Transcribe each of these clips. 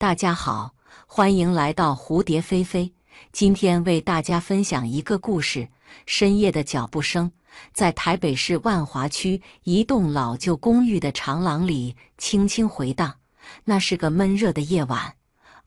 大家好，欢迎来到蝴蝶飞飞。今天为大家分享一个故事。深夜的脚步声在台北市万华区一栋老旧公寓的长廊里轻轻回荡。那是个闷热的夜晚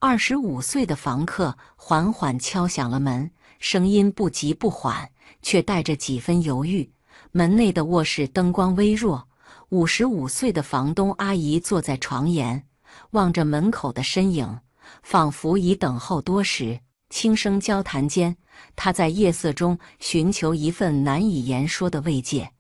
，25岁的房客缓缓敲响了门，声音不急不缓，却带着几分犹豫。门内的卧室灯光微弱，55岁的房东阿姨坐在床沿，望着门口的身影，仿佛已等候多时。轻声交谈间，她在夜色中寻求一份难以言说的慰藉。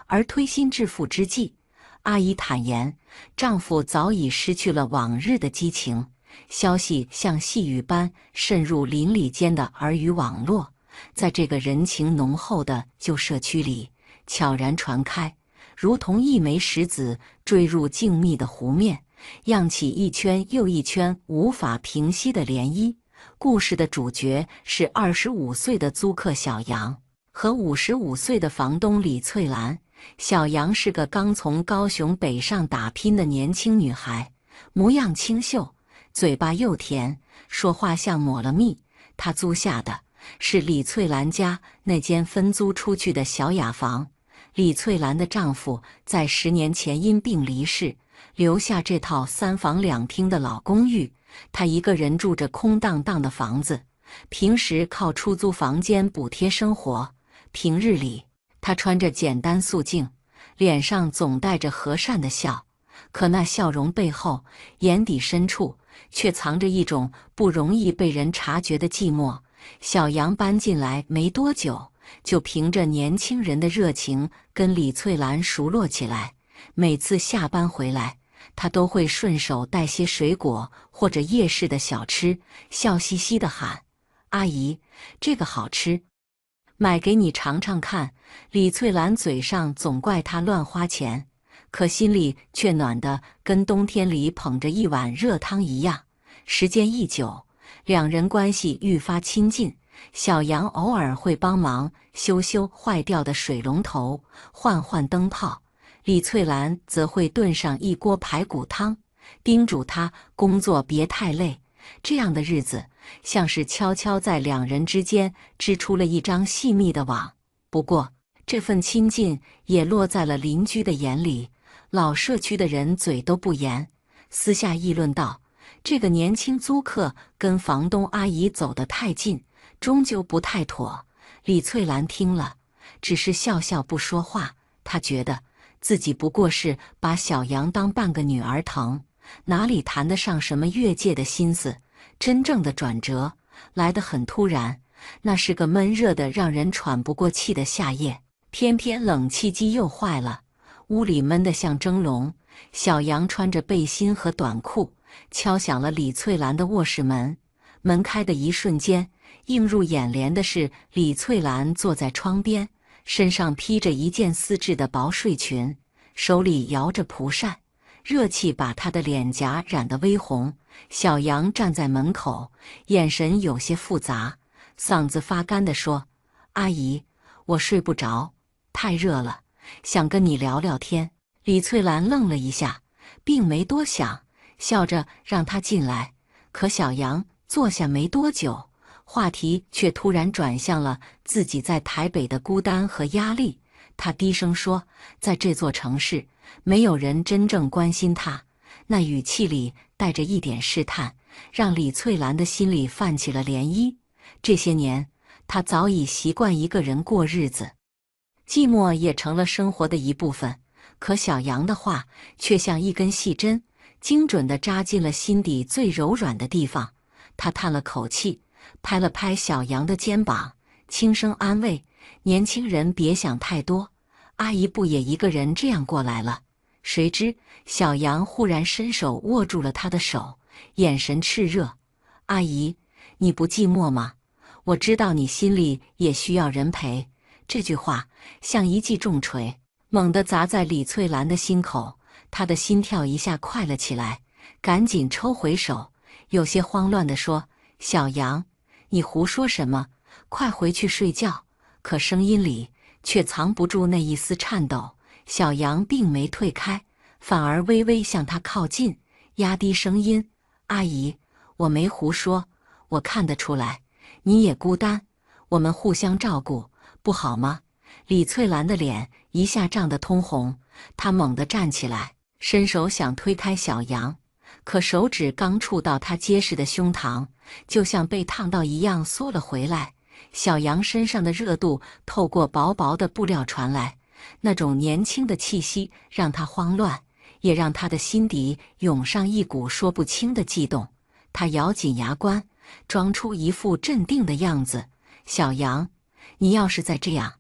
而推心置腹之际，阿姨坦言，丈夫早已失去了往日的激情。消息像细雨般渗入邻里间的耳语网络，在这个人情浓厚的旧社区里悄然传开，如同一枚石子坠入静谧的湖面，漾起一圈又一圈无法平息的涟漪。故事的主角是25岁的租客小杨和55岁的房东李翠兰。小杨是个刚从高雄北上打拼的年轻女孩，模样清秀，嘴巴又甜，说话像抹了蜜。她租下的是李翠兰家那间分租出去的小雅房。李翠兰的丈夫在10年前因病离世，留下这套3房2厅的老公寓。她一个人住着空荡荡的房子，平时靠出租房间补贴生活。平日里，她穿着简单素净，脸上总带着和善的笑，可那笑容背后，眼底深处却藏着一种不容易被人察觉的寂寞。小杨搬进来没多久，就凭着年轻人的热情跟李翠兰熟络起来。每次下班回来，他都会顺手带些水果或者夜市的小吃，笑嘻嘻地喊：“阿姨，这个好吃，买给你尝尝看。”李翠兰嘴上总怪他乱花钱，可心里却暖得跟冬天里捧着一碗热汤一样。时间一久，两人关系愈发亲近。小杨偶尔会帮忙修坏掉的水龙头，换灯泡。李翠兰则会炖上一锅排骨汤，叮嘱他工作别太累。这样的日子像是悄悄在两人之间织出了一张细密的网。不过，这份亲近也落在了邻居的眼里。老社区的人嘴都不严，私下议论道：“这个年轻租客跟房东阿姨走得太近，终究不太妥。”李翠兰听了，只是笑笑不说话。她觉得自己不过是把小杨当半个女儿疼，哪里谈得上什么越界的心思。真正的转折来得很突然，那是个闷热的让人喘不过气的夏夜，偏偏冷气机又坏了，屋里闷得像蒸笼。小杨穿着背心和短裤，敲响了李翠兰的卧室门。门开的一瞬间，映入眼帘的是李翠兰坐在窗边，身上披着一件丝质的薄睡裙，手里摇着蒲扇，热气把她的脸颊染得微红。小杨站在门口，眼神有些复杂，嗓子发干地说：“阿姨，我睡不着，太热了，想跟你聊聊天。”李翠兰愣了一下，并没多想，笑着让他进来。可小杨坐下没多久，话题却突然转向了自己在台北的孤单和压力。他低声说：“在这座城市，没有人真正关心他。”那语气里带着一点试探，让李翠兰的心里泛起了涟漪。这些年，她早已习惯一个人过日子，寂寞也成了生活的一部分。可小杨的话却像一根细针，精准地扎进了心底最柔软的地方。他叹了口气，拍了拍小杨的肩膀，轻声安慰：“年轻人别想太多，阿姨不也一个人这样过来了？”谁知小杨忽然伸手握住了他的手，眼神炽热：“阿姨，你不寂寞吗？我知道你心里也需要人陪。”这句话像一记重锤，猛地砸在李翠兰的心口。她的心跳一下快了起来，赶紧抽回手，有些慌乱地说：“小杨，你胡说什么？快回去睡觉。”可声音里却藏不住那一丝颤抖。小杨并没退开，反而微微向他靠近，压低声音：“阿姨，我没胡说，我看得出来，你也孤单，我们互相照顾，不好吗？”李翠兰的脸一下涨得通红，她猛地站起来，伸手想推开小杨，可手指刚触到他结实的胸膛，就像被烫到一样缩了回来。小杨身上的热度透过薄薄的布料传来，那种年轻的气息让他慌乱，也让他的心底涌上一股说不清的悸动。他咬紧牙关，装出一副镇定的样子：“小杨，你要是再这样，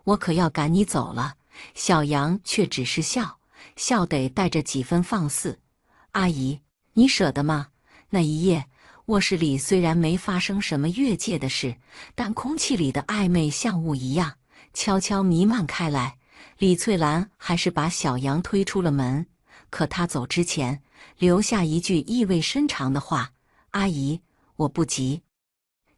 我可要赶你走了。”小杨却只是笑，笑得带着几分放肆：“阿姨，你舍得吗？”那一夜，卧室里虽然没发生什么越界的事，但空气里的暧昧像雾一样，悄悄弥漫开来。李翠兰还是把小杨推出了门，可她走之前，留下一句意味深长的话：“阿姨，我不急，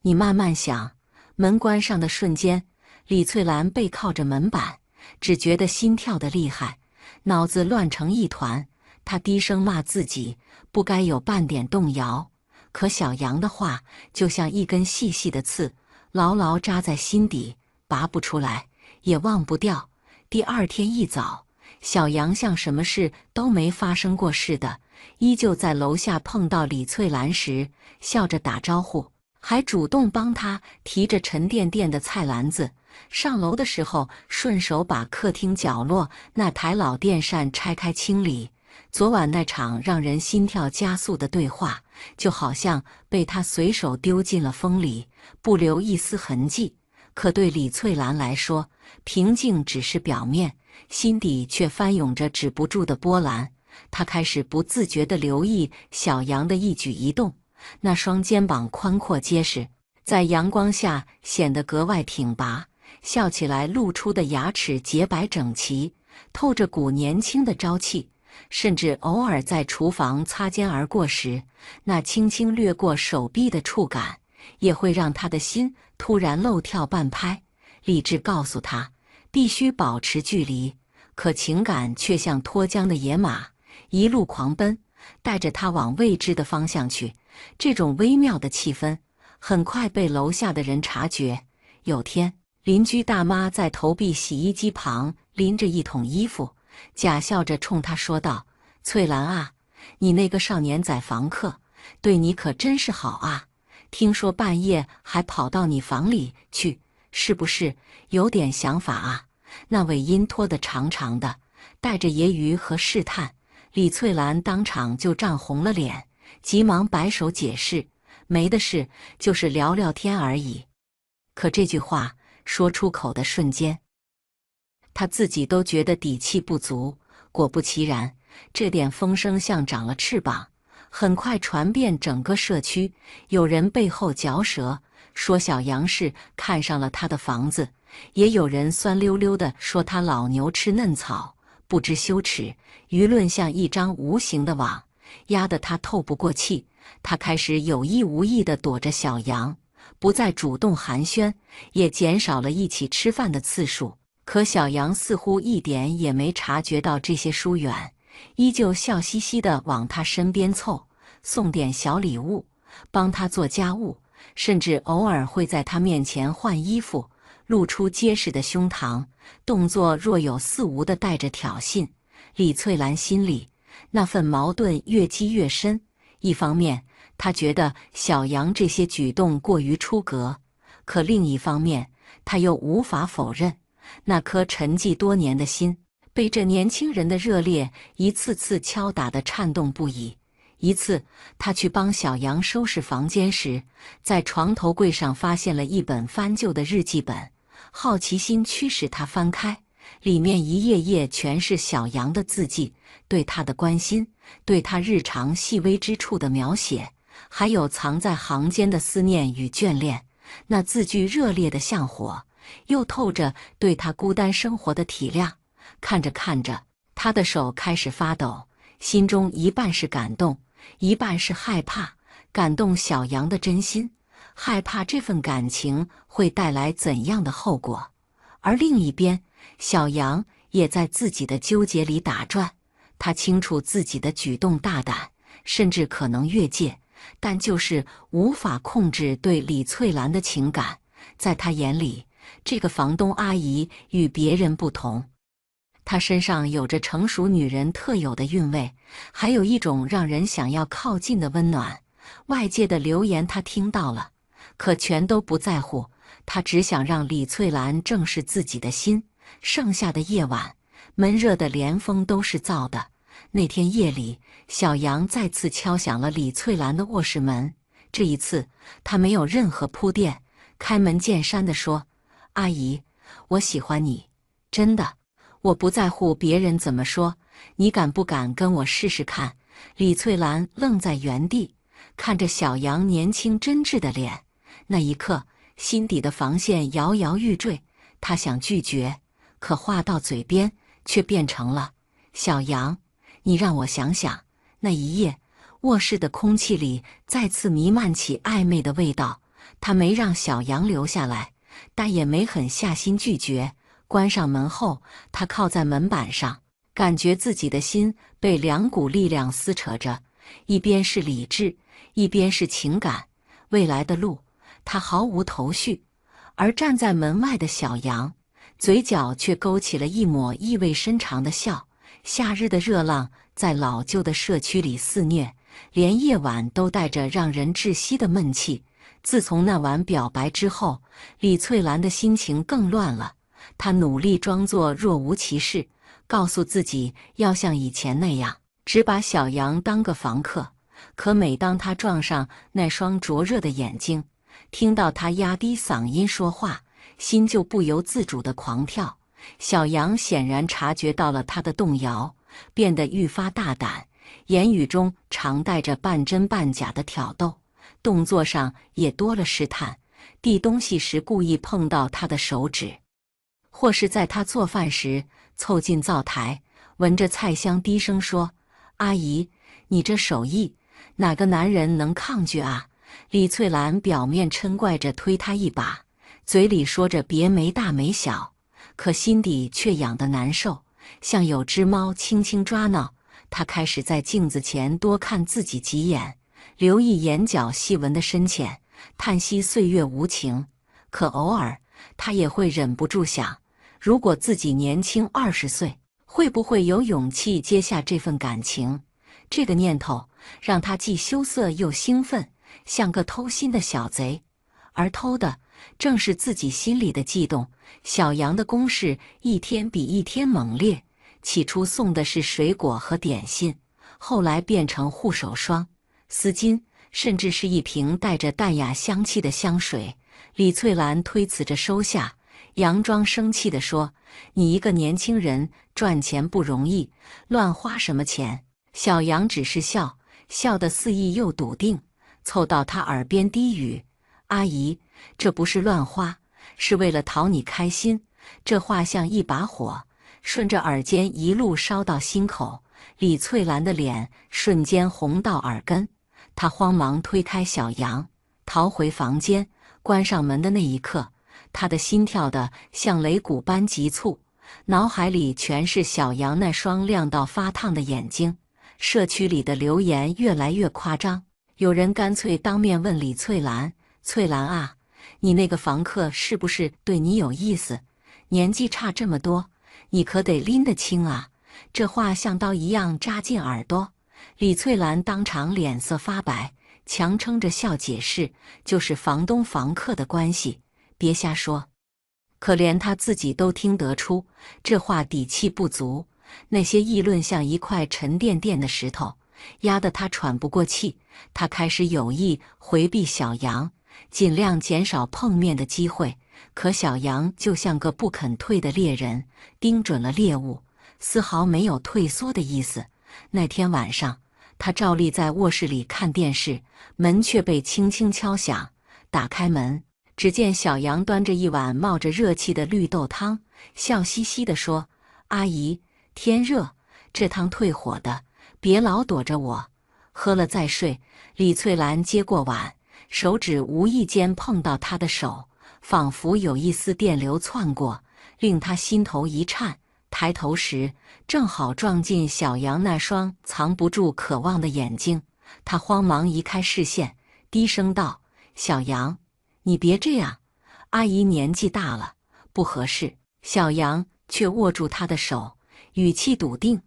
你慢慢想。”门关上的瞬间，李翠兰背靠着门板，只觉得心跳得厉害，脑子乱成一团。她低声骂自己，不该有半点动摇。可小杨的话就像一根细细的刺，牢牢扎在心底，拔不出来，也忘不掉。第二天一早，小杨像什么事都没发生过似的，依旧在楼下碰到李翠兰时，笑着打招呼，还主动帮她提着沉甸甸的菜篮子。上楼的时候，顺手把客厅角落那台老电扇拆开清理。昨晚那场让人心跳加速的对话，就好像被他随手丢进了风里，不留一丝痕迹。可对李翠兰来说，平静只是表面，心底却翻涌着止不住的波澜。她开始不自觉地留意小杨的一举一动，那双肩膀宽阔结实，在阳光下显得格外挺拔，笑起来露出的牙齿洁白整齐，透着股年轻的朝气。甚至偶尔在厨房擦肩而过时，那轻轻掠过手臂的触感，也会让他的心突然漏跳半拍。理智告诉他必须保持距离，可情感却像脱缰的野马，一路狂奔，带着他往未知的方向去。这种微妙的气氛很快被楼下的人察觉。有天，邻居大妈在投币洗衣机旁拎着一桶衣服，假笑着冲他说道：“翠兰啊，你那个少年仔房客对你可真是好啊，听说半夜还跑到你房里去，是不是有点想法啊？”那尾音拖得长长的，带着揶揄和试探。李翠兰当场就涨红了脸，急忙摆手解释：“没的事，就是聊聊天而已。”可这句话说出口的瞬间，他自己都觉得底气不足。果不其然，这点风声像长了翅膀，很快传遍整个社区。有人背后嚼舌，说小杨是看上了他的房子；也有人酸溜溜地说他老牛吃嫩草，不知羞耻。舆论像一张无形的网，压得他透不过气。他开始有意无意地躲着小杨，不再主动寒暄，也减少了一起吃饭的次数。可小杨似乎一点也没察觉到这些疏远，依旧笑嘻嘻地往他身边凑，送点小礼物，帮他做家务，甚至偶尔会在他面前换衣服，露出结实的胸膛，动作若有似无地带着挑衅。李翠兰心里那份矛盾越积越深，一方面她觉得小杨这些举动过于出格，可另一方面她又无法否认，那颗沉寂多年的心被这年轻人的热烈一次次敲打得颤动不已。一次，他去帮小杨收拾房间时，在床头柜上发现了一本翻旧的日记本，好奇心驱使他翻开，里面一页页全是小杨的字迹，对他的关心，对他日常细微之处的描写，还有藏在行间的思念与眷恋。那字句热烈得像火，又透着对他孤单生活的体谅。看着看着，他的手开始发抖，心中一半是感动，一半是害怕。感动小杨的真心，害怕这份感情会带来怎样的后果。而另一边，小杨也在自己的纠结里打转。他清楚自己的举动大胆，甚至可能越界，但就是无法控制对李翠兰的情感。在他眼里，这个房东阿姨与别人不同，她身上有着成熟女人特有的韵味，还有一种让人想要靠近的温暖。外界的流言他听到了，可全都不在乎，他只想让李翠兰正视自己的心。盛夏的夜晚，闷热的连风都是燥的。那天夜里，小杨再次敲响了李翠兰的卧室门。这一次，他没有任何铺垫，开门见山地说：“阿姨，我喜欢你，真的，我不在乎别人怎么说，你敢不敢跟我试试看？”李翠兰愣在原地，看着小杨年轻真挚的脸，那一刻，心底的防线摇摇欲坠。她想拒绝，可话到嘴边却变成了：“小杨，你让我想想。”那一夜，卧室的空气里再次弥漫起暧昧的味道。他没让小杨留下来，但也没狠下心拒绝。关上门后，他靠在门板上，感觉自己的心被两股力量撕扯着，一边是理智，一边是情感。未来的路，他毫无头绪。而站在门外的小杨，嘴角却勾起了一抹意味深长的笑。夏日的热浪在老旧的社区里肆虐，连夜晚都带着让人窒息的闷气。自从那晚表白之后，李翠兰的心情更乱了。她努力装作若无其事，告诉自己要像以前那样，只把小杨当个房客。可每当她撞上那双灼热的眼睛，听到他压低嗓音说话，心就不由自主地狂跳。小杨显然察觉到了他的动摇，变得愈发大胆，言语中常带着半真半假的挑逗，动作上也多了试探。递东西时故意碰到他的手指，或是在他做饭时凑近灶台，闻着菜香低声说：“阿姨，你这手艺，哪个男人能抗拒啊？”李翠兰表面嗔怪着推他一把，嘴里说着别没大没小，可心底却痒得难受，像有只猫轻轻抓挠。她开始在镜子前多看自己几眼，留意眼角细纹的深浅，叹息岁月无情。可偶尔，她也会忍不住想，如果自己年轻20岁，会不会有勇气接下这份感情？这个念头让她既羞涩又兴奋，像个偷心的小贼。而偷的正是自己心里的悸动。小杨的攻势一天比一天猛烈，起初送的是水果和点心，后来变成护手霜、丝巾，甚至是一瓶带着淡雅香气的香水。李翠兰推辞着收下，佯装生气地说：“你一个年轻人赚钱不容易，乱花什么钱？”小杨只是笑，笑得肆意又笃定，凑到他耳边低语：“阿姨，这不是乱花，是为了讨你开心。”这话像一把火，顺着耳尖一路烧到心口。李翠兰的脸瞬间红到耳根，她慌忙推开小杨，逃回房间。关上门的那一刻，她的心跳得像擂鼓般急促，脑海里全是小杨那双亮到发烫的眼睛。社区里的流言越来越夸张，有人干脆当面问李翠兰：“翠兰啊，你那个房客是不是对你有意思？年纪差这么多，你可得拎得清啊！”这话像刀一样扎进耳朵。李翠兰当场脸色发白，强撑着笑解释：“就是房东房客的关系，别瞎说。”可连她自己都听得出，这话底气不足。那些议论像一块沉甸甸的石头，压得她喘不过气。她开始有意回避小杨，尽量减少碰面的机会。可小杨就像个不肯退的猎人，盯准了猎物，丝毫没有退缩的意思。那天晚上，他照例在卧室里看电视，门却被轻轻敲响。打开门，只见小杨端着一碗冒着热气的绿豆汤，笑嘻嘻地说：“阿姨，天热，这汤退火的，别老躲着我，喝了再睡。”李翠兰接过碗，手指无意间碰到他的手，仿佛有一丝电流窜过，令他心头一颤。抬头时，正好撞进小杨那双藏不住渴望的眼睛。他慌忙移开视线，低声道：“小杨，你别这样，阿姨年纪大了，不合适。”小杨却握住他的手，语气笃定：“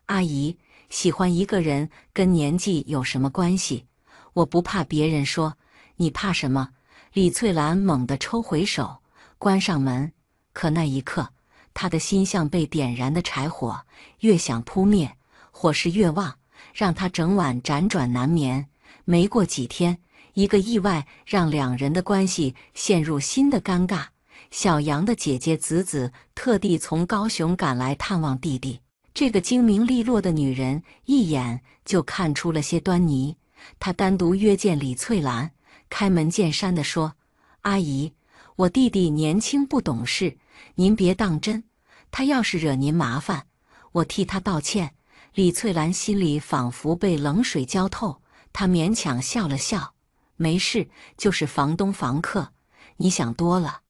阿姨，喜欢一个人跟年纪有什么关系？我不怕别人说，你怕什么？”李翠兰猛地抽回手，关上门。可那一刻，她的心像被点燃的柴火，越想扑灭，火势越旺，让她整晚辗转难眠。没过几天，一个意外让两人的关系陷入新的尴尬。小杨的姐姐子子特地从高雄赶来探望弟弟。这个精明利落的女人一眼就看出了些端倪，她单独约见李翠兰，开门见山地说：“阿姨，我弟弟年轻不懂事，您别当真。他要是惹您麻烦，我替他道歉。”李翠兰心里仿佛被冷水浇透，她勉强笑了笑：“没事，就是房东房客，你想多了。”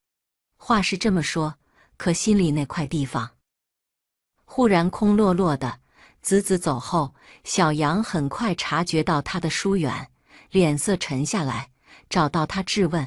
话是这么说，可心里那块地方忽然空落落的。子子走后，小杨很快察觉到他的疏远，脸色沉下来，找到他质问：“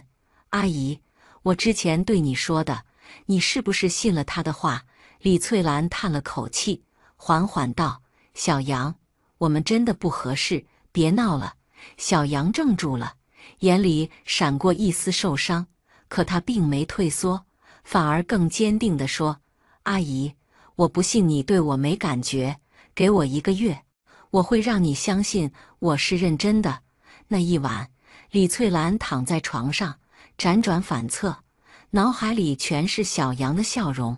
阿姨，我之前对你说的，你是不是信了他的话？”李翠兰叹了口气，缓缓道：“小杨，我们真的不合适，别闹了。”小杨怔住了，眼里闪过一丝受伤，可他并没退缩，反而更坚定地说：“阿姨，我不信你对我没感觉，给我1个月，我会让你相信我是认真的。”那一晚，李翠兰躺在床上，辗转反侧，脑海里全是小杨的笑容，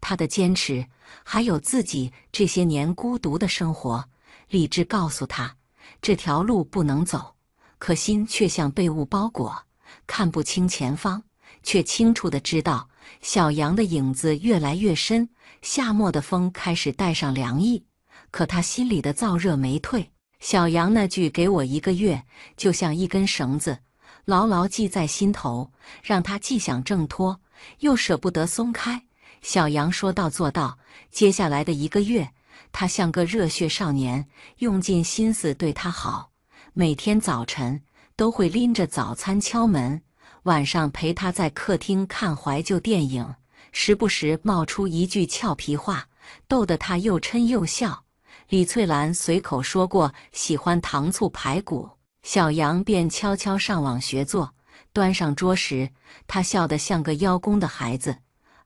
他的坚持，还有自己这些年孤独的生活。理智告诉他，这条路不能走，可心却像被雾包裹，看不清前方，却清楚地知道小杨的影子越来越深。夏末的风开始带上凉意，可他心里的燥热没退。小杨那句给我1个月，就像一根绳子，牢牢系在心头，让他既想挣脱，又舍不得松开。小杨说到做到，接下来的1个月，他像个热血少年，用尽心思对他好，每天早晨都会拎着早餐敲门，晚上陪他在客厅看怀旧电影，时不时冒出一句俏皮话，逗得他又嗔又笑。李翠兰随口说过喜欢糖醋排骨，小杨便悄悄上网学做，端上桌时，他笑得像个邀功的孩子：“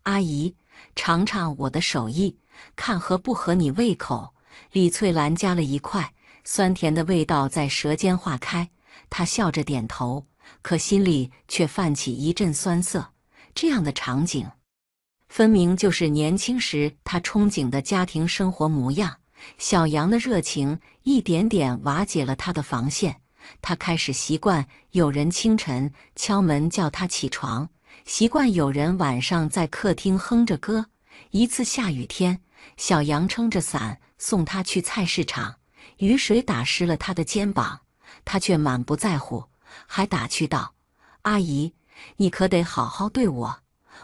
阿姨，尝尝我的手艺，看合不合你胃口。”李翠兰夹了一块，酸甜的味道在舌尖化开，她笑着点头，可心里却泛起一阵酸涩。这样的场景，分明就是年轻时她憧憬的家庭生活模样。小杨的热情一点点瓦解了他的防线，他开始习惯有人清晨敲门叫他起床，习惯有人晚上在客厅哼着歌。一次下雨天，小杨撑着伞送他去菜市场，雨水打湿了他的肩膀，他却满不在乎，还打趣道：“阿姨，你可得好好对我，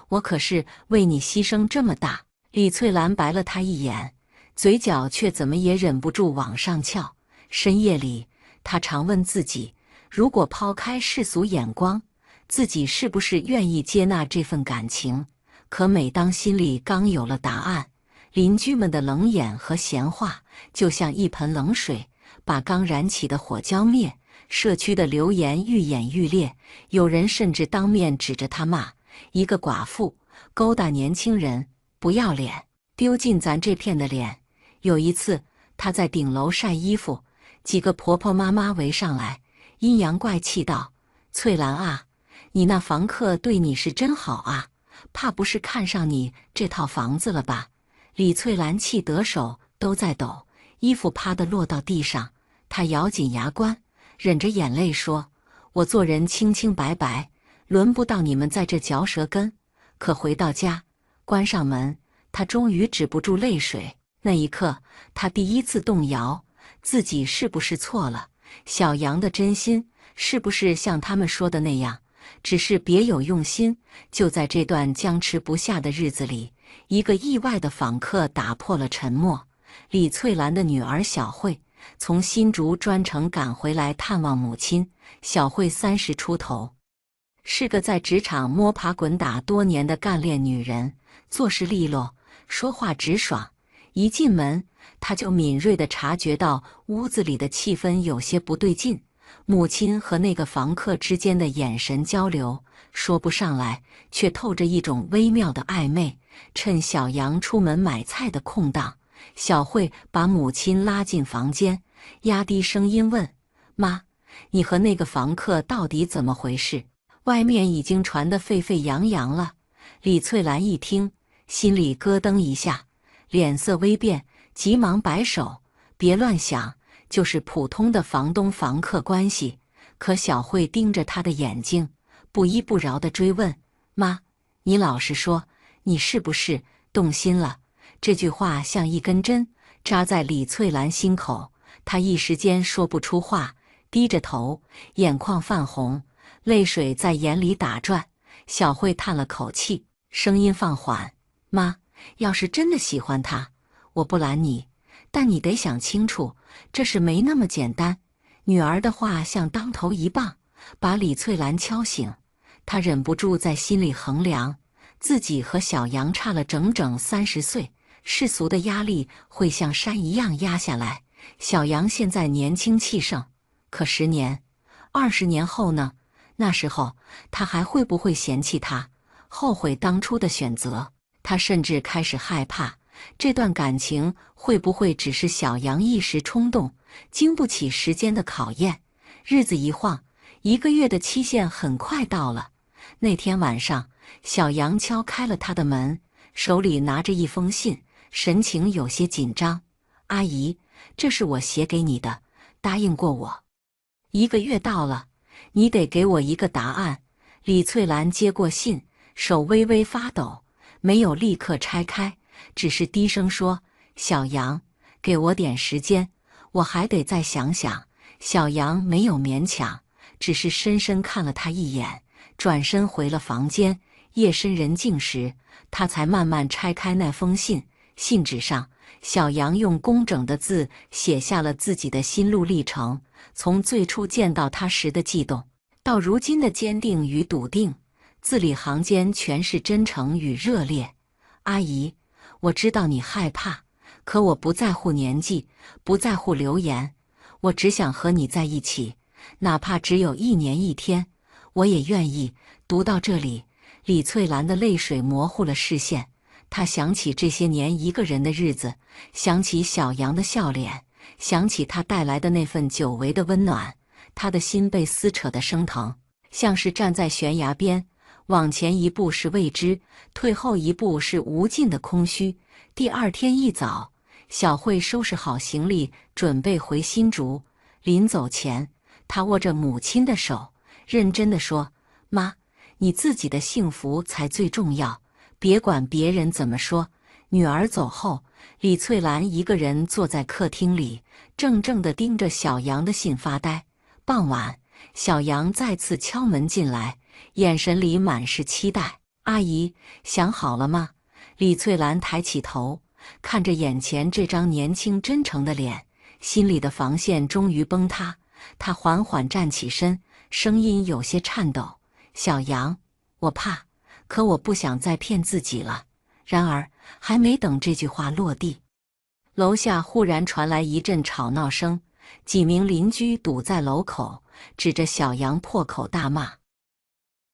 我可是为你牺牲这么大。”李翠兰白了他一眼，嘴角却怎么也忍不住往上翘。深夜里，他常问自己，如果抛开世俗眼光，自己是不是愿意接纳这份感情？可每当心里刚有了答案，邻居们的冷眼和闲话就像一盆冷水，把刚燃起的火浇灭。社区的流言愈演愈烈，有人甚至当面指着他骂：“一个寡妇勾搭年轻人，不要脸，丢尽咱这片的脸。”有一次，他在顶楼晒衣服，几个婆婆妈妈围上来，阴阳怪气道：“翠兰啊，你那房客对你是真好啊，怕不是看上你这套房子了吧？”李翠兰气得手都在抖，衣服啪地落到地上，她咬紧牙关，忍着眼泪说：“我做人清清白白，轮不到你们在这嚼舌根。”可回到家，关上门，她终于止不住泪水。那一刻，她第一次动摇，自己是不是错了？小杨的真心是不是像他们说的那样，只是别有用心？就在这段僵持不下的日子里，一个意外的访客打破了沉默。李翠兰的女儿小慧从新竹专程赶回来探望母亲。小慧30出头，是个在职场摸爬滚打多年的干练女人，做事利落，说话直爽。一进门，她就敏锐地察觉到屋子里的气氛有些不对劲。母亲和那个房客之间的眼神交流，说不上来，却透着一种微妙的暧昧。趁小杨出门买菜的空档，小慧把母亲拉进房间，压低声音问：“妈，你和那个房客到底怎么回事？外面已经传得沸沸扬扬了。”李翠兰一听，心里咯噔一下，脸色微变，急忙摆手：“别乱想，就是普通的房东房客关系。”可小慧盯着她的眼睛，不依不饶地追问：“妈，你老实说，你是不是动心了？”这句话像一根针扎在李翠兰心口，她一时间说不出话，低着头，眼眶泛红，泪水在眼里打转。小慧叹了口气，声音放缓：“妈，要是真的喜欢他，我不拦你，但你得想清楚，这事没那么简单。”女儿的话像当头一棒，把李翠兰敲醒。她忍不住在心里衡量，自己和小杨差了整整30岁，世俗的压力会像山一样压下来。小杨现在年轻气盛，可10年、20年后呢？那时候他还会不会嫌弃他，后悔当初的选择？他甚至开始害怕，这段感情会不会只是小杨一时冲动，经不起时间的考验。日子一晃，1个月的期限很快到了。那天晚上，小杨敲开了他的门，手里拿着一封信，神情有些紧张：“阿姨，这是我写给你的，答应过我。1个月到了，你得给我一个答案。”李翠兰接过信，手微微发抖，没有立刻拆开，只是低声说：“小杨，给我点时间，我还得再想想。”小杨没有勉强，只是深深看了他一眼，转身回了房间。夜深人静时，他才慢慢拆开那封信。信纸上，小杨用工整的字写下了自己的心路历程，从最初见到他时的悸动，到如今的坚定与笃定，字里行间全是真诚与热烈。“阿姨，我知道你害怕，可我不在乎年纪，不在乎流言，我只想和你在一起，哪怕只有1年1天，我也愿意。”读到这里，李翠兰的泪水模糊了视线。她想起这些年一个人的日子，想起小杨的笑脸，想起他带来的那份久违的温暖，她的心被撕扯得生疼，像是站在悬崖边，往前一步是未知，退后一步是无尽的空虚。第2天一早，小慧收拾好行李，准备回新竹。临走前，她握着母亲的手，认真地说：“妈，你自己的幸福才最重要，别管别人怎么说。”女儿走后，李翠兰一个人坐在客厅里，怔怔地盯着小杨的信发呆。傍晚，小杨再次敲门进来，眼神里满是期待：“阿姨，想好了吗？”李翠兰抬起头，看着眼前这张年轻真诚的脸，心里的防线终于崩塌。她缓缓站起身，声音有些颤抖：“小杨，我怕，可我不想再骗自己了。”然而，还没等这句话落地，楼下忽然传来一阵吵闹声，几名邻居堵在楼口，指着小杨破口大骂，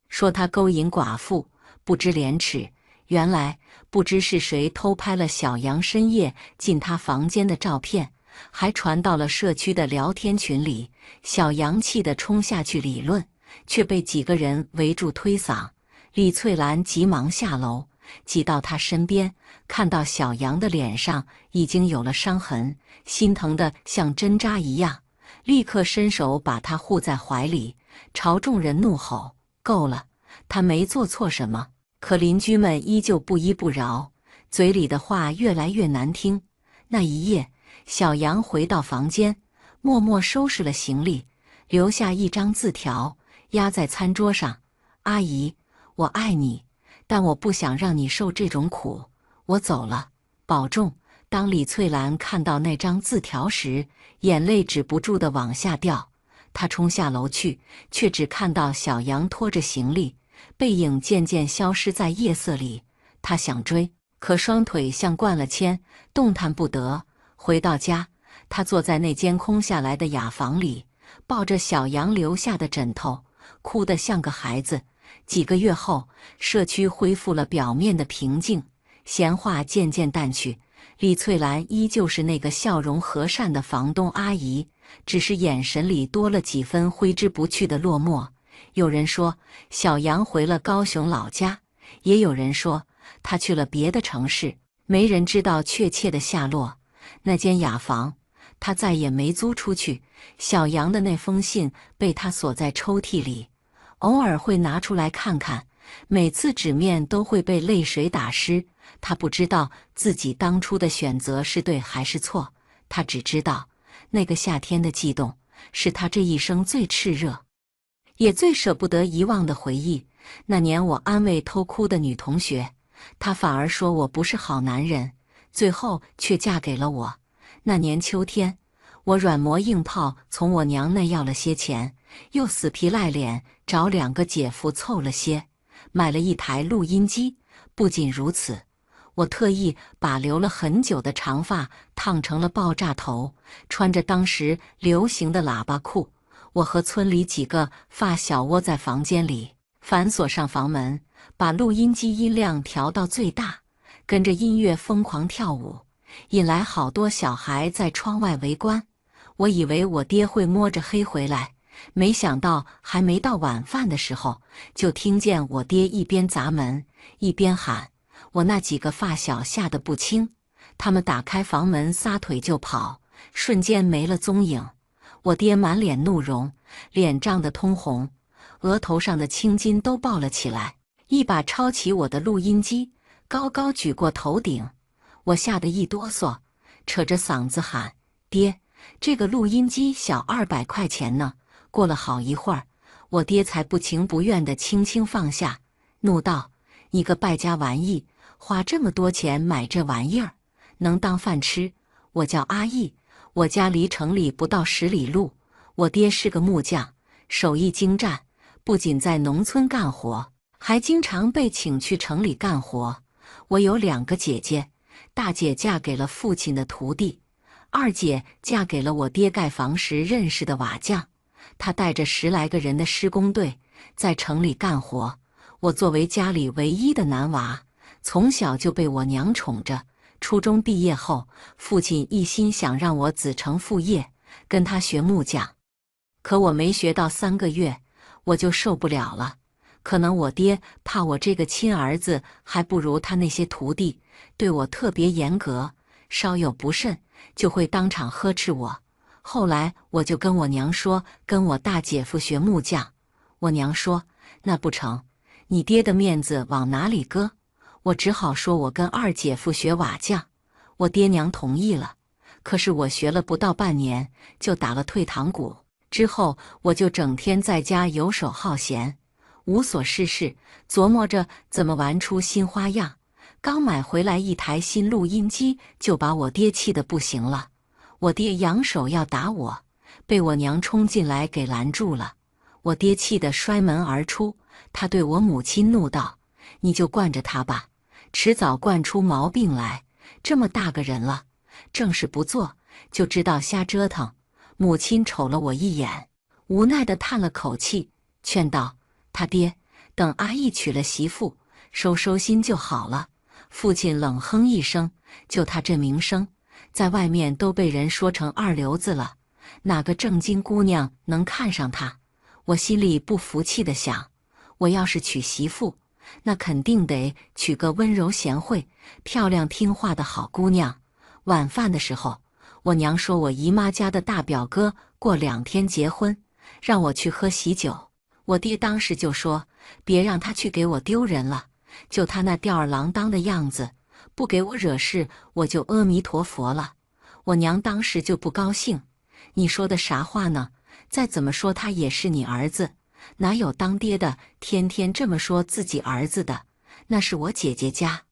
说他勾引寡妇，不知廉耻。原来，不知是谁偷拍了小杨深夜进他房间的照片，还传到了社区的聊天群里。小杨气得冲下去理论，却被几个人围住推搡。李翠兰急忙下楼，挤到他身边，看到小杨的脸上已经有了伤痕，心疼得像针扎一样，立刻伸手把他护在怀里，朝众人怒吼：“够了，他没做错什么。”可邻居们依旧不依不饶，嘴里的话越来越难听。那一夜，小杨回到房间，默默收拾了行李，留下一张字条压在餐桌上：“阿姨，我爱你，但我不想让你受这种苦，我走了，保重。”当李翠兰看到那张字条时，眼泪止不住地往下掉。她冲下楼去，却只看到小杨拖着行李，背影渐渐消失在夜色里。她想追，可双腿像灌了铅，动弹不得。回到家，她坐在那间空下来的雅房里，抱着小杨留下的枕头，哭得像个孩子。几个月后，社区恢复了表面的平静，闲话渐渐淡去。李翠兰依旧是那个笑容和善的房东阿姨，只是眼神里多了几分挥之不去的落寞。有人说小杨回了高雄老家，也有人说他去了别的城市，没人知道确切的下落。那间雅房，他再也没租出去。小杨的那封信被他锁在抽屉里，偶尔会拿出来看看，每次纸面都会被泪水打湿。他不知道自己当初的选择是对还是错，他只知道那个夏天的悸动是他这一生最炽热也最舍不得遗忘的回忆。那年我安慰偷哭的女同学，她反而说我不是好男人，最后却嫁给了我。那年秋天，我软磨硬泡从我娘那要了些钱，又死皮赖脸找2个姐夫凑了些，买了一台录音机。不仅如此，我特意把留了很久的长发烫成了爆炸头，穿着当时流行的喇叭裤。我和村里几个发小窝在房间里，反锁上房门，把录音机音量调到最大，跟着音乐疯狂跳舞，引来好多小孩在窗外围观。我以为我爹会摸着黑回来，没想到还没到晚饭的时候，就听见我爹一边砸门一边喊。我那几个发小吓得不轻，他们打开房门撒腿就跑，瞬间没了踪影。我爹满脸怒容，脸涨得通红，额头上的青筋都爆了起来，一把抄起我的录音机，高高举过头顶。我吓得一哆嗦，扯着嗓子喊：爹，这个录音机小200块钱呢。过了好一会儿，我爹才不情不愿地轻轻放下，怒道：你个败家玩意，花这么多钱买这玩意儿，能当饭吃？我叫阿义，我家离城里不到10里路。我爹是个木匠，手艺精湛，不仅在农村干活，还经常被请去城里干活。我有2个姐姐，大姐嫁给了父亲的徒弟，二姐嫁给了我爹盖房时认识的瓦匠。她带着10来个人的施工队在城里干活。我作为家里唯一的男娃，从小就被我娘宠着。初中毕业后，父亲一心想让我子承父业，跟他学木匠。可我没学到3个月，我就受不了了。可能我爹怕我这个亲儿子还不如他那些徒弟，对我特别严格，稍有不慎就会当场呵斥我。后来我就跟我娘说跟我大姐夫学木匠，我娘说那不成，你爹的面子往哪里搁？我只好说我跟二姐夫学瓦匠，我爹娘同意了。可是我学了不到半年就打了退堂鼓，之后我就整天在家游手好闲，无所事事，琢磨着怎么玩出新花样。刚买回来一台新录音机，就把我爹气得不行了。我爹扬手要打我，被我娘冲进来给拦住了。我爹气得摔门而出，他对我母亲怒道：你就惯着他吧，迟早惯出毛病来。这么大个人了，正事不做，就知道瞎折腾。母亲瞅了我一眼，无奈地叹了口气，劝道：他爹，等阿义娶了媳妇，收心就好了。父亲冷哼一声，就他这名声，在外面都被人说成二流子了，哪个正经姑娘能看上他？我心里不服气地想，我要是娶媳妇，那肯定得娶个温柔贤惠、漂亮听话的好姑娘。晚饭的时候，我娘说我姨妈家的大表哥过2天结婚，让我去喝喜酒。我爹当时就说，别让他去给我丢人了，就他那吊儿郎当的样子，不给我惹事，我就阿弥陀佛了。我娘当时就不高兴，你说的啥话呢？再怎么说他也是你儿子，哪有当爹的天天这么说自己儿子的？那是我姐姐家。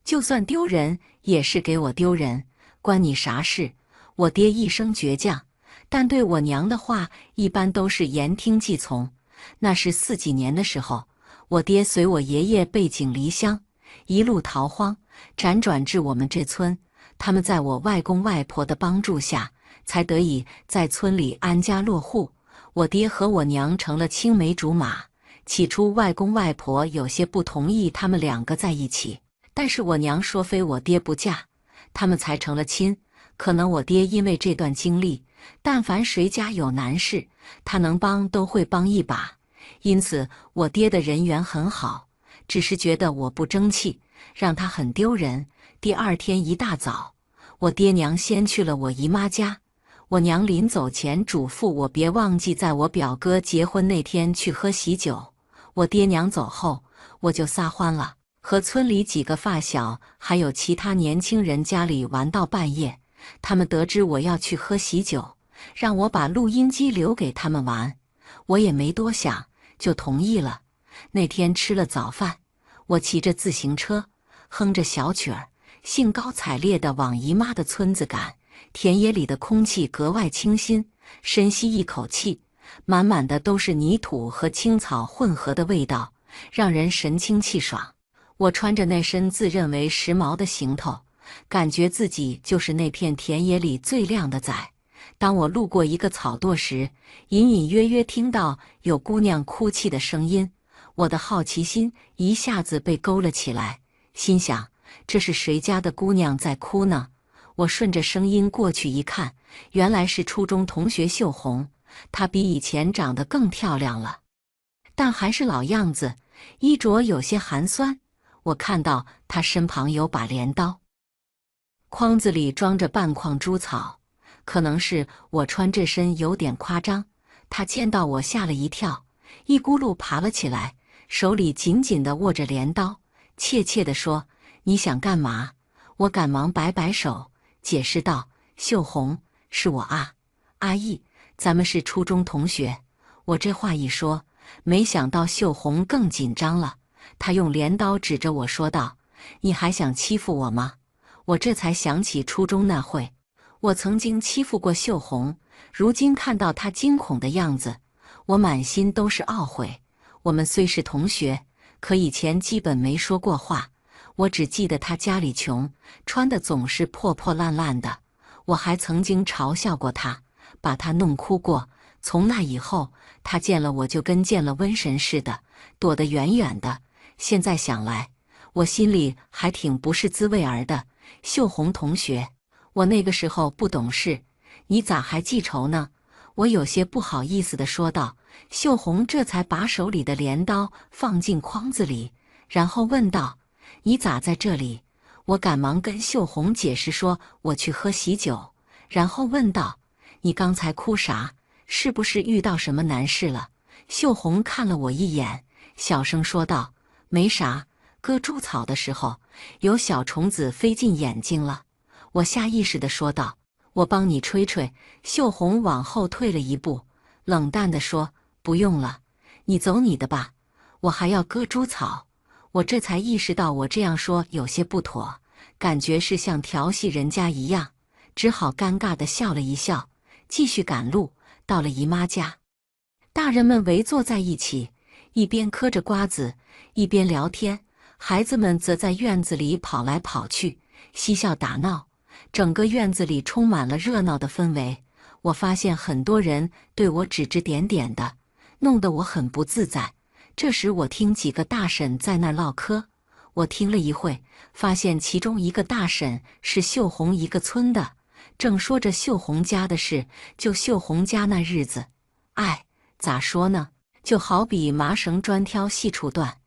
就算丢人，也是给我丢人，关你啥事？我爹一生倔强，但对我娘的话一般都是言听计从。那是40几年的时候，我爹随我爷爷背井离乡，一路逃荒，辗转至我们这村。他们在我外公外婆的帮助下，才得以在村里安家落户。我爹和我娘成了青梅竹马。起初外公外婆有些不同意他们两个在一起，但是我娘说非我爹不嫁，他们才成了亲。可能我爹因为这段经历，但凡谁家有难事，他能帮都会帮一把，因此我爹的人缘很好。只是觉得我不争气，让他很丢人。第二天一大早，我爹娘先去了我姨妈家。我娘临走前嘱咐我别忘记在我表哥结婚那天去喝喜酒。我爹娘走后，我就撒欢了，和村里几个发小还有其他年轻人家里玩到半夜。他们得知我要去喝喜酒，让我把录音机留给他们玩，我也没多想，就同意了。那天吃了早饭，我骑着自行车，哼着小曲儿，兴高采烈地往姨妈的村子赶。田野里的空气格外清新，深吸一口气，满满的都是泥土和青草混合的味道，让人神清气爽。我穿着那身自认为时髦的行头，感觉自己就是那片田野里最靓的仔。当我路过一个草垛时，隐隐约约听到有姑娘哭泣的声音，我的好奇心一下子被勾了起来，心想这是谁家的姑娘在哭呢？我顺着声音过去一看，原来是初中同学秀红。她比以前长得更漂亮了，但还是老样子，衣着有些寒酸。我看到她身旁有把镰刀，筐子里装着半筐猪草。可能是我穿这身有点夸张，她见到我吓了一跳，一咕噜爬了起来，手里紧紧地握着镰刀，怯怯地说：“你想干嘛？”我赶忙摆摆手，解释道：“秀红，是我啊，阿义，咱们是初中同学。”我这话一说，没想到秀红更紧张了，她用镰刀指着我说道：“你还想欺负我吗？”我这才想起初中那会，我曾经欺负过秀红，如今看到她惊恐的样子，我满心都是懊悔。我们虽是同学，可以前基本没说过话。我只记得她家里穷，穿的总是破破烂烂的。我还曾经嘲笑过她，把她弄哭过。从那以后，她见了我就跟见了瘟神似的，躲得远远的。现在想来，我心里还挺不是滋味儿的。秀红同学，我那个时候不懂事，你咋还记仇呢？我有些不好意思地说道。秀红这才把手里的镰刀放进筐子里，然后问道：“你咋在这里？”我赶忙跟秀红解释说我去喝喜酒，然后问道：“你刚才哭啥？是不是遇到什么难事了？”秀红看了我一眼，小声说道：“没啥，割猪草的时候，有小虫子飞进眼睛了。”我下意识地说道：“我帮你吹吹。”秀红往后退了一步，冷淡地说：“不用了，你走你的吧，我还要割猪草。”我这才意识到我这样说有些不妥，感觉是像调戏人家一样，只好尴尬地笑了一笑，继续赶路。到了姨妈家，大人们围坐在一起，一边嗑着瓜子，一边聊天，孩子们则在院子里跑来跑去，嬉笑打闹，整个院子里充满了热闹的氛围。我发现很多人对我指指点点的，弄得我很不自在。这时我听几个大婶在那唠嗑，我听了一会，发现其中一个大婶是秀红一个村的，正说着秀红家的事。就秀红家那日子，哎，咋说呢，就好比麻绳专挑细处断，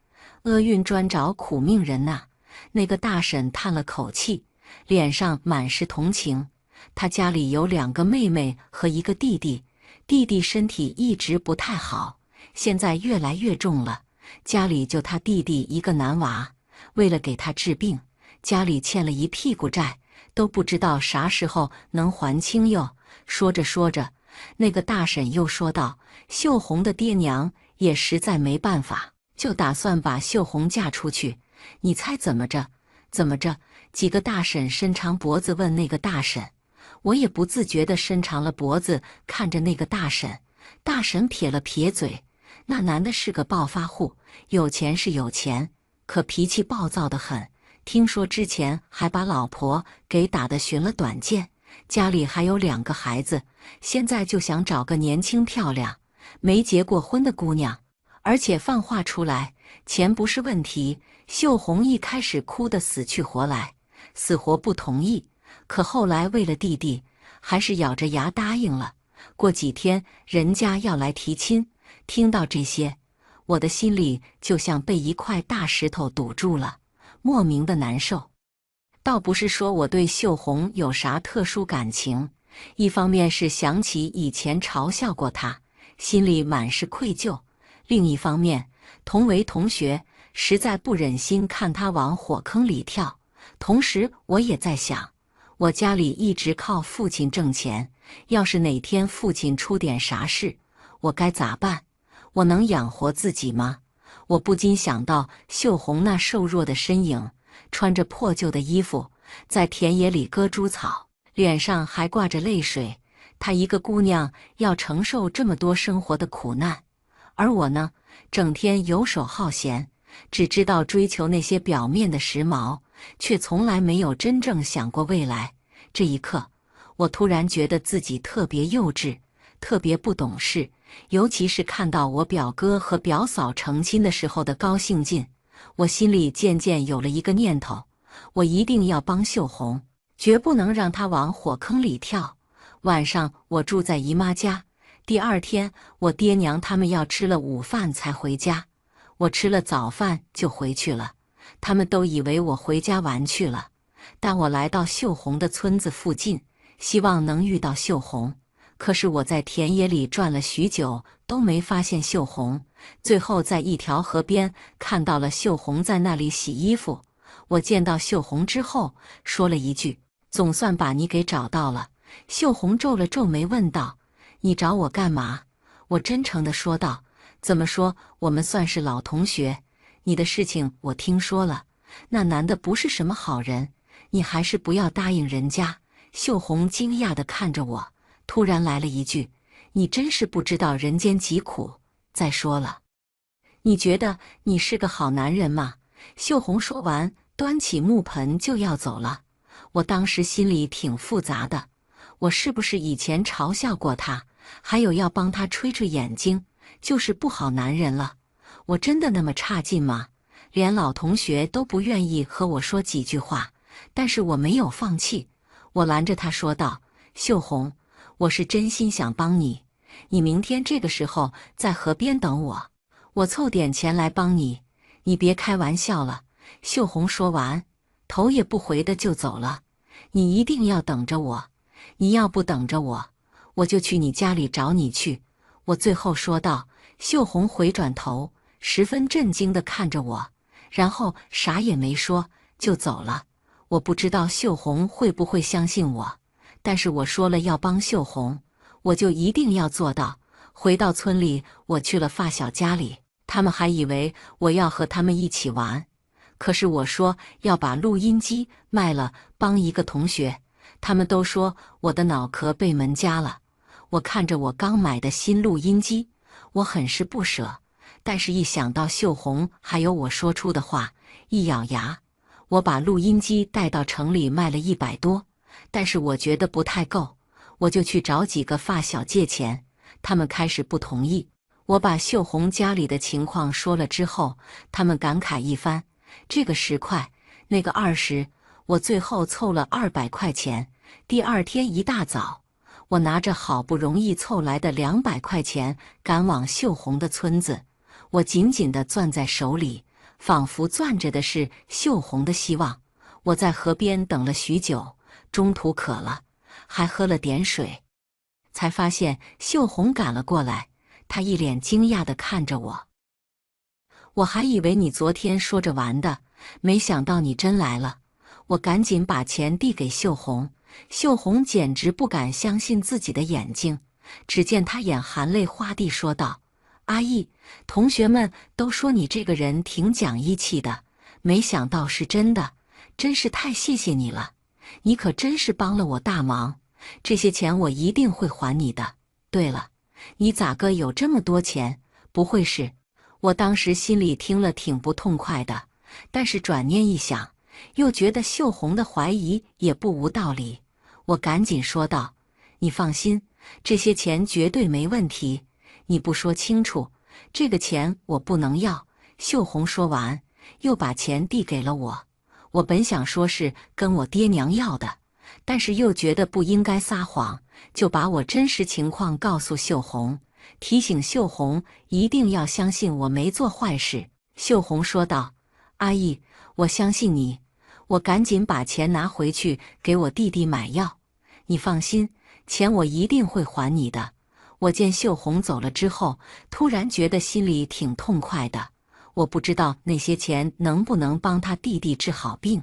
厄运专找苦命人呐。那个大婶叹了口气，脸上满是同情。她家里有2个妹妹和1个弟弟，弟弟身体一直不太好，现在越来越重了，家里就他弟弟一个男娃，为了给他治病，家里欠了一屁股债，都不知道啥时候能还清哟。说着说着，那个大婶又说道：“秀红的爹娘也实在没办法，就打算把秀红嫁出去。你猜怎么着？怎么着？几个大婶伸长脖子问那个大婶，我也不自觉地伸长了脖子看着那个大婶。大婶撇了撇嘴，那男的是个暴发户，有钱是有钱，可脾气暴躁得很。听说之前还把老婆给打得寻了短见，家里还有2个孩子，现在就想找个年轻漂亮、没结过婚的姑娘，而且放话出来，钱不是问题。秀红一开始哭得死去活来，死活不同意，可后来为了弟弟，还是咬着牙答应了。过几天人家要来提亲，听到这些，我的心里就像被一块大石头堵住了，莫名的难受。倒不是说我对秀红有啥特殊感情，一方面是想起以前嘲笑过她，心里满是愧疚；另一方面，同为同学，实在不忍心看她往火坑里跳。同时我也在想，我家里一直靠父亲挣钱，要是哪天父亲出点啥事，我该咋办？我能养活自己吗？我不禁想到秀红那瘦弱的身影，穿着破旧的衣服，在田野里割猪草，脸上还挂着泪水。她一个姑娘要承受这么多生活的苦难，而我呢，整天游手好闲，只知道追求那些表面的时髦，却从来没有真正想过未来。这一刻，我突然觉得自己特别幼稚，特别不懂事，尤其是看到我表哥和表嫂成亲的时候的高兴劲，我心里渐渐有了一个念头，我一定要帮秀红，绝不能让她往火坑里跳。晚上我住在姨妈家，第二天我爹娘他们要吃了午饭才回家，我吃了早饭就回去了，他们都以为我回家玩去了。但我来到秀红的村子附近，希望能遇到秀红，可是我在田野里转了许久都没发现秀红，最后在一条河边看到了秀红在那里洗衣服。我见到秀红之后说了一句：总算把你给找到了。秀红皱了皱眉问道：你找我干嘛？我真诚地说道：怎么说，我们算是老同学，你的事情我听说了，那男的不是什么好人，你还是不要答应人家。秀红惊讶地看着我，突然来了一句：你真是不知道人间疾苦。再说了，你觉得你是个好男人吗？秀红说完，端起木盆就要走了。我当时心里挺复杂的，我是不是以前嘲笑过他，还有要帮他吹吹眼睛，就是不好男人了？我真的那么差劲吗？连老同学都不愿意和我说几句话，但是我没有放弃。我拦着他说道：秀红，我是真心想帮你，你明天这个时候在河边等我，我凑点钱来帮你，你别开玩笑了。秀红说完，头也不回的就走了。你一定要等着我，你要不等着我，我就去你家里找你去。我最后说道。秀红回转头，十分震惊地看着我，然后啥也没说就走了。我不知道秀红会不会相信我，但是我说了要帮秀红，我就一定要做到。回到村里，我去了发小家里，他们还以为我要和他们一起玩，可是我说要把录音机卖了帮一个同学，他们都说我的脑壳被门夹了。我看着我刚买的新录音机，我很是不舍，但是一想到秀红还有我说出的话，一咬牙，我把录音机带到城里卖了100多，但是我觉得不太够，我就去找几个发小借钱，他们开始不同意。我把秀红家里的情况说了之后，他们感慨一番，这个10块，那个20，我最后凑了200块钱。第二天一大早，我拿着好不容易凑来的200块钱赶往秀红的村子，我紧紧地攥在手里，仿佛攥着的是秀红的希望。我在河边等了许久，中途渴了，还喝了点水，才发现秀红赶了过来，她一脸惊讶地看着我。我还以为你昨天说着玩的，没想到你真来了。我赶紧把钱递给秀红，秀红简直不敢相信自己的眼睛，只见她眼含泪花地说道：阿姨，同学们都说你这个人挺讲义气的，没想到是真的，真是太谢谢你了，你可真是帮了我大忙，这些钱我一定会还你的。对了，你咋个有这么多钱？不会是……我当时心里听了挺不痛快的，但是转念一想，又觉得秀红的怀疑也不无道理。我赶紧说道：“你放心，这些钱绝对没问题。你不说清楚，这个钱我不能要。”秀红说完，又把钱递给了我。我本想说是跟我爹娘要的，但是又觉得不应该撒谎，就把我真实情况告诉秀红，提醒秀红一定要相信我没做坏事。秀红说道：“阿姨，我相信你。”我赶紧把钱拿回去给我弟弟买药。你放心，钱我一定会还你的。我见秀红走了之后，突然觉得心里挺痛快的。我不知道那些钱能不能帮他弟弟治好病，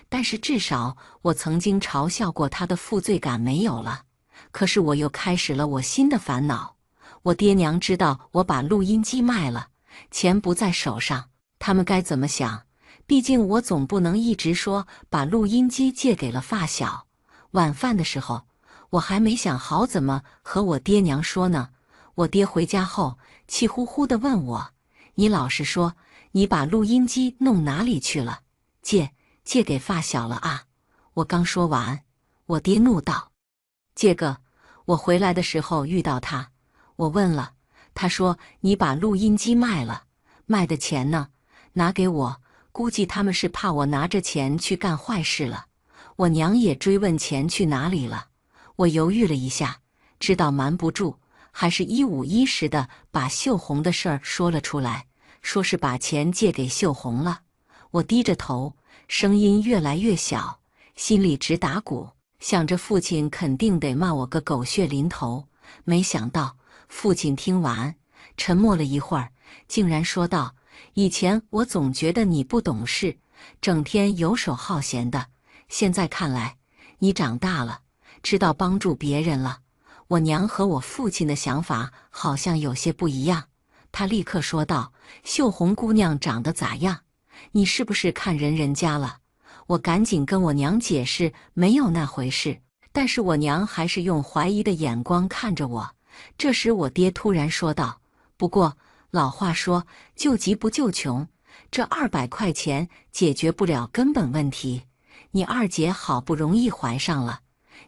但是至少我曾经嘲笑过他的负罪感没有了。可是我又开始了我新的烦恼。我爹娘知道我把录音机卖了，钱不在手上，他们该怎么想？毕竟我总不能一直说把录音机借给了发小。晚饭的时候，我还没想好怎么和我爹娘说呢。我爹回家后气呼呼地问我：“你老实说，你把录音机弄哪里去了？借给发小了啊？”我刚说完，我爹怒道：“这个，我回来的时候遇到他，我问了，他说你把录音机卖了，卖的钱呢？拿给我。估计他们是怕我拿着钱去干坏事了。”我娘也追问钱去哪里了。我犹豫了一下，知道瞒不住，还是一五一十的把秀红的事儿说了出来，说是把钱借给秀红了。我低着头，声音越来越小，心里直打鼓，想着父亲肯定得骂我个狗血淋头。没想到父亲听完，沉默了一会儿，竟然说道：“以前我总觉得你不懂事，整天游手好闲的，现在看来，你长大了，知道帮助别人了。”我娘和我父亲的想法好像有些不一样，她立刻说道：“秀红姑娘长得咋样？你是不是看人家了？”我赶紧跟我娘解释没有那回事，但是我娘还是用怀疑的眼光看着我。这时我爹突然说道：“不过老话说，救急不救穷，这200块钱解决不了根本问题。你二姐好不容易怀上了，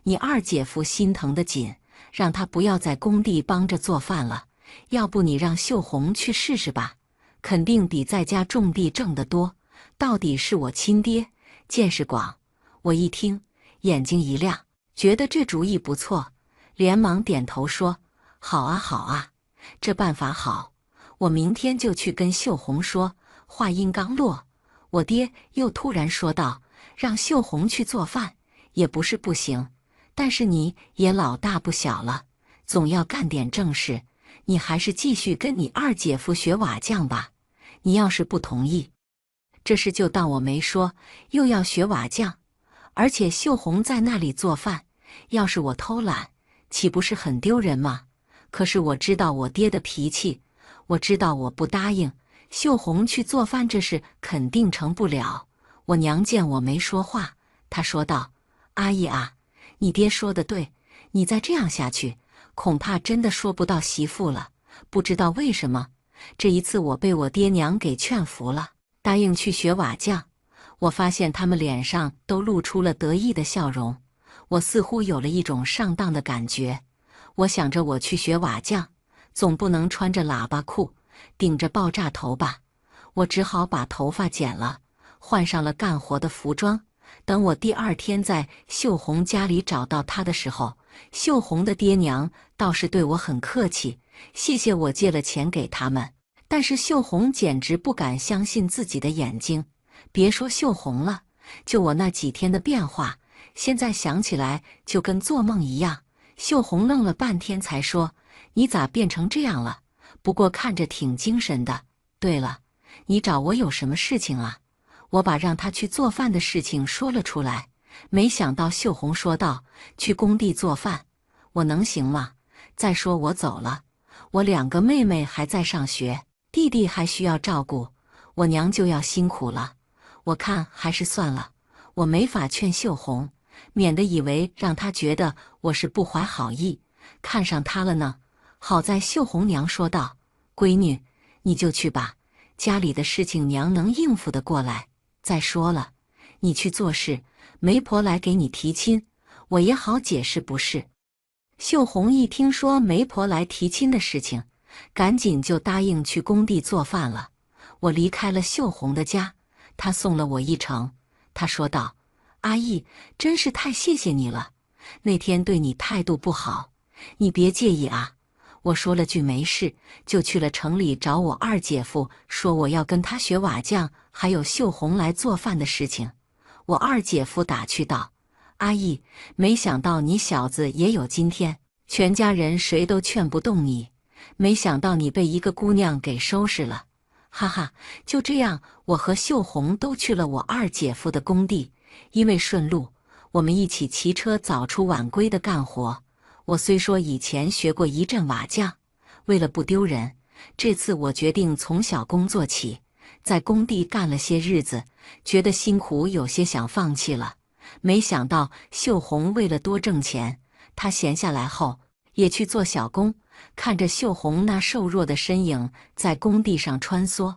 你二姐夫心疼得紧，让她不要在工地帮着做饭了，要不你让秀红去试试吧，肯定比在家种地挣得多。到底是我亲爹，见识广。”我一听，眼睛一亮，觉得这主意不错，连忙点头说：“好啊好啊，这办法好，我明天就去跟秀红说。”话音刚落，我爹又突然说道：“让秀红去做饭也不是不行，但是你也老大不小了，总要干点正事，你还是继续跟你二姐夫学瓦匠吧。你要是不同意，这事就当我没说，又要学瓦匠，而且秀红在那里做饭，要是我偷懒，岂不是很丢人吗？”可是我知道我爹的脾气，我知道我不答应秀红去做饭这事肯定成不了。我娘见我没说话，她说道：“阿姨啊，你爹说的对，你再这样下去，恐怕真的说不到媳妇了。”不知道为什么，这一次我被我爹娘给劝服了，答应去学瓦匠。我发现他们脸上都露出了得意的笑容，我似乎有了一种上当的感觉。我想着我去学瓦匠，总不能穿着喇叭裤，顶着爆炸头吧。我只好把头发剪了，换上了干活的服装。等我第2天在秀红家里找到她的时候，秀红的爹娘倒是对我很客气，谢谢我借了钱给他们。但是秀红简直不敢相信自己的眼睛，别说秀红了，就我那几天的变化，现在想起来就跟做梦一样。秀红愣了半天才说：“你咋变成这样了？不过看着挺精神的。对了，你找我有什么事情啊？”我把让他去做饭的事情说了出来，没想到秀红说道：“去工地做饭，我能行吗？再说我走了，我2个妹妹还在上学，弟弟还需要照顾，我娘就要辛苦了。我看还是算了，我没法劝秀红，免得以为让她觉得我是不怀好意，看上她了呢。好在秀红娘说道：“闺女，你就去吧，家里的事情娘能应付得过来。再说了，你去做事，媒婆来给你提亲，我也好解释不是。”秀红一听说媒婆来提亲的事情，赶紧就答应去工地做饭了。我离开了秀红的家，她送了我一程。她说道：“阿姨，真是太谢谢你了，那天对你态度不好，你别介意啊。”我说了句没事，就去了城里找我二姐夫，说我要跟他学瓦匠，还有秀红来做饭的事情。我二姐夫打趣道：“阿姨，没想到你小子也有今天，全家人谁都劝不动你，没想到你被一个姑娘给收拾了。”哈哈，就这样，我和秀红都去了我二姐夫的工地，因为顺路，我们一起骑车早出晚归的干活。我虽说以前学过一阵瓦匠，为了不丢人，这次我决定从小工做起。在工地干了些日子，觉得辛苦，有些想放弃了。没想到秀红为了多挣钱，她闲下来后也去做小工。看着秀红那瘦弱的身影在工地上穿梭，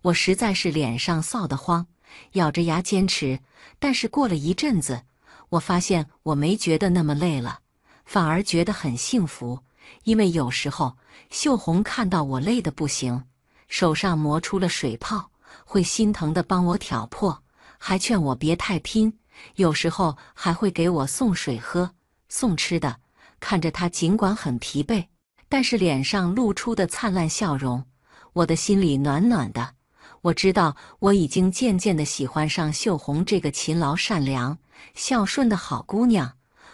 我实在是脸上臊得慌，咬着牙坚持。但是过了一阵子，我发现我没觉得那么累了，反而觉得很幸福。因为有时候秀红看到我累得不行，手上磨出了水泡，会心疼地帮我挑破，还劝我别太拼，有时候还会给我送水喝，送吃的。看着她尽管很疲惫，但是脸上露出的灿烂笑容，我的心里暖暖的。我知道我已经渐渐地喜欢上秀红这个勤劳善良、孝顺的好姑娘。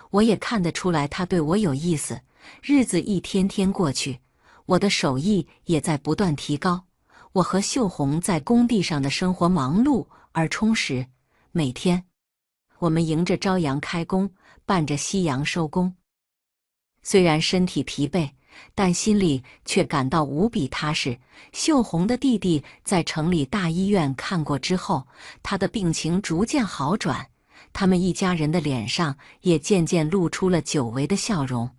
我也看得出来她对我有意思。日子一天天过去，我的手艺也在不断提高。我和秀红在工地上的生活忙碌而充实，每天我们迎着朝阳开工，伴着夕阳收工。虽然身体疲惫，但心里却感到无比踏实。秀红的弟弟在城里大医院看过之后，他的病情逐渐好转，他们一家人的脸上也渐渐露出了久违的笑容。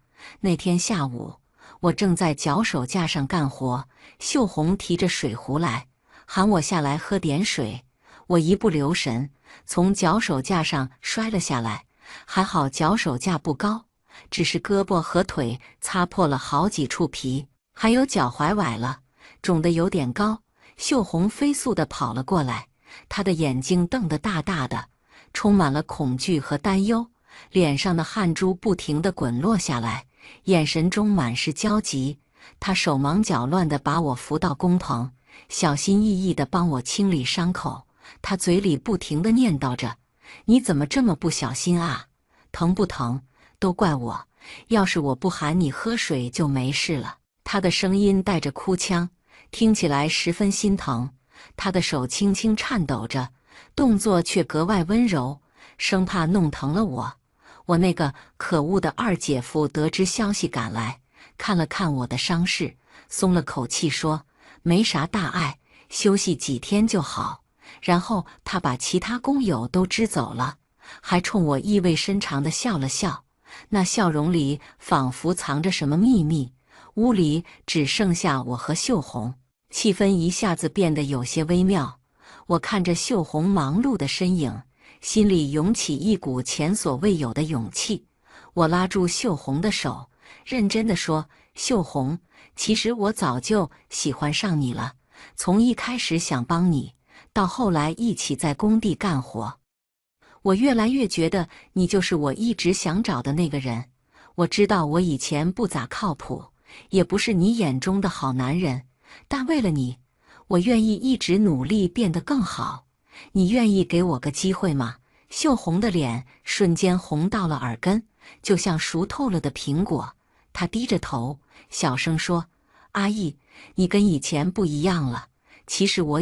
那天下午，我正在脚手架上干活，秀红提着水壶来，喊我下来喝点水。我一不留神，从脚手架上摔了下来，还好脚手架不高，只是胳膊和腿擦破了好几处皮，还有脚踝崴了，肿得有点高。秀红飞速地跑了过来，她的眼睛瞪得大大的，充满了恐惧和担忧，脸上的汗珠不停地滚落下来，眼神中满是焦急。她手忙脚乱地把我扶到工棚，小心翼翼地帮我清理伤口。她嘴里不停地念叨着：“你怎么这么不小心啊？疼不疼？都怪我，要是我不喊你喝水就没事了。”她的声音带着哭腔，听起来十分心疼。她的手轻轻颤抖着，动作却格外温柔，生怕弄疼了我。我那个可恶的二姐夫得知消息赶来，看了看我的伤势，松了口气说：“没啥大碍，休息几天就好。”然后他把其他工友都支走了，还冲我意味深长地笑了笑，那笑容里仿佛藏着什么秘密。屋里只剩下我和秀红，气氛一下子变得有些微妙。我看着秀红忙碌的身影，心里涌起一股前所未有的勇气。我拉住秀红的手，认真地说：“秀红，其实我早就喜欢上你了，从一开始想帮你，到后来一起在工地干活，我越来越觉得你就是我一直想找的那个人。我知道我以前不咋靠谱，也不是你眼中的好男人，但为了你，我愿意一直努力变得更好。你愿意给我个机会吗？”秀红的脸瞬间红到了耳根，就像熟透了的苹果。她低着头，小声说：“阿义，你跟以前不一样了。其实我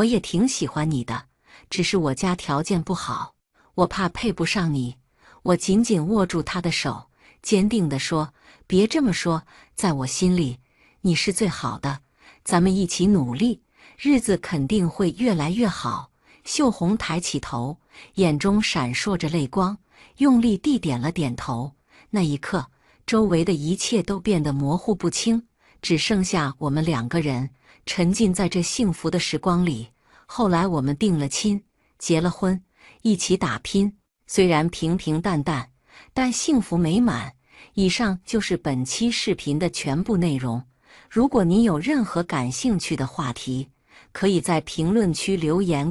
也挺喜欢你的，只是我家条件不好，我怕配不上你。”我紧紧握住她的手，坚定地说：“别这么说，在我心里，你是最好的。咱们一起努力，日子肯定会越来越好。”秀红抬起头，眼中闪烁着泪光，用力地点了点头。那一刻，周围的一切都变得模糊不清，只剩下我们2个人，沉浸在这幸福的时光里。后来我们定了亲，结了婚，一起打拼，虽然平平淡淡，但幸福美满。以上就是本期视频的全部内容。如果您有任何感兴趣的话题，可以在评论区留言